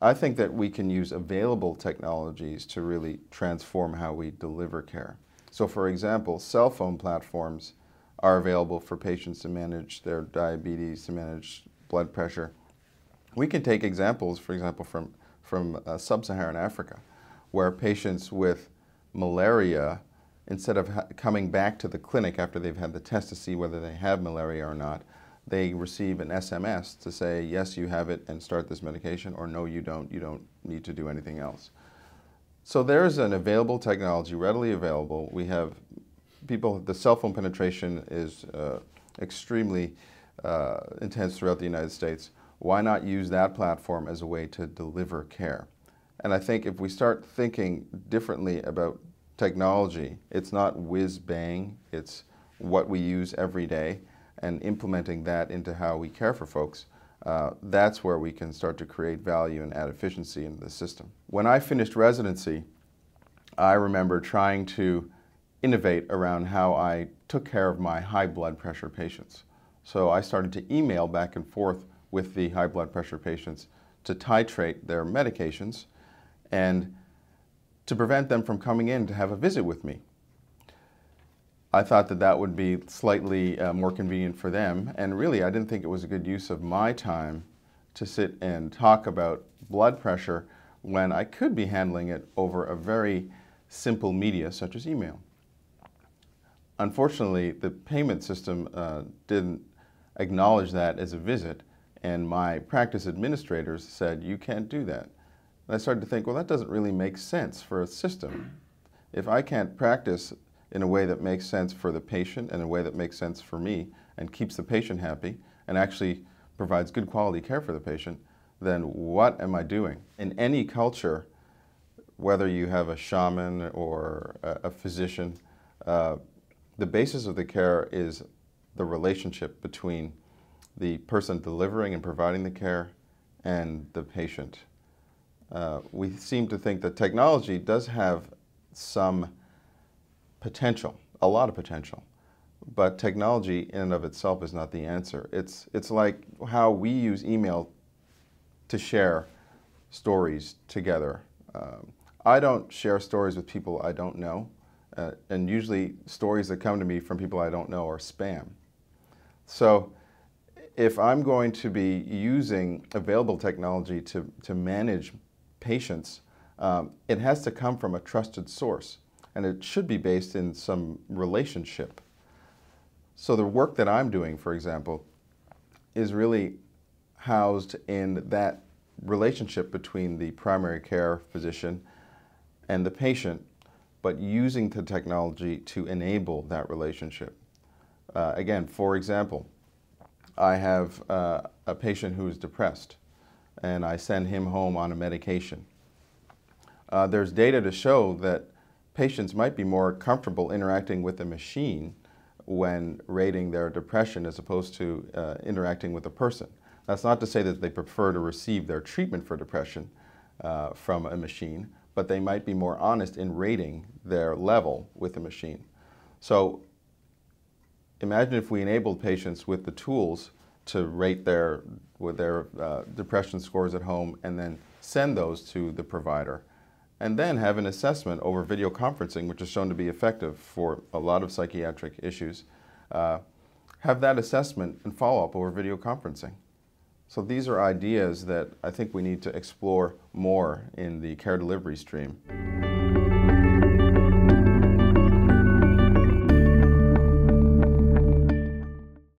I think that we can use available technologies to really transform how we deliver care. So for example, cell phone platforms are available for patients to manage their diabetes, to manage blood pressure. We can take examples, for example, from sub-Saharan Africa, where patients with malaria, instead of coming back to the clinic after they've had the test to see whether they have malaria or not, they receive an SMS to say, yes, you have it and start this medication, or no, you don't need to do anything else. So there's an available technology, readily available. We have people, the cell phone penetration is extremely intense throughout the United States. Why not use that platform as a way to deliver care? And I think if we start thinking differently about technology, it's not whiz-bang, it's what we use every day, and implementing that into how we care for folks, that's where we can start to create value and add efficiency into the system. When I finished residency, I remember trying to innovate around how I took care of my high blood pressure patients. So I started to email back and forth with the high blood pressure patients to titrate their medications and to prevent them from coming in to have a visit with me. I thought that that would be slightly more convenient for them, and really I didn't think it was a good use of my time to sit and talk about blood pressure when I could be handling it over a very simple media such as email. Unfortunately, the payment system didn't acknowledge that as a visit, and my practice administrators said, you can't do that. And I started to think, well, that doesn't really make sense for a system. If I can't practice in a way that makes sense for the patient and a way that makes sense for me and keeps the patient happy and actually provides good quality care for the patient, then what am I doing? In any culture, whether you have a shaman or a physician, the basis of the care is the relationship between the person delivering and providing the care and the patient. We seem to think that technology does have some potential, a lot of potential, but technology in and of itself is not the answer. It's like how we use email to share stories together. I don't share stories with people I don't know, and usually stories that come to me from people I don't know are spam. So if I'm going to be using available technology to manage patients, it has to come from a trusted source, and it should be based in some relationship. So the work that I'm doing, for example, is really housed in that relationship between the primary care physician and the patient, but using the technology to enable that relationship. Again, for example, I have a patient who is depressed, and I send him home on a medication. There's data to show that patients might be more comfortable interacting with a machine when rating their depression as opposed to interacting with a person. That's not to say that they prefer to receive their treatment for depression from a machine, but they might be more honest in rating their level with a machine. So imagine if we enabled patients with the tools to rate their depression scores at home and then send those to the provider, and then have an assessment over video conferencing, which is shown to be effective for a lot of psychiatric issues. Have that assessment and follow-up over video conferencing. So these are ideas that I think we need to explore more in the care delivery stream.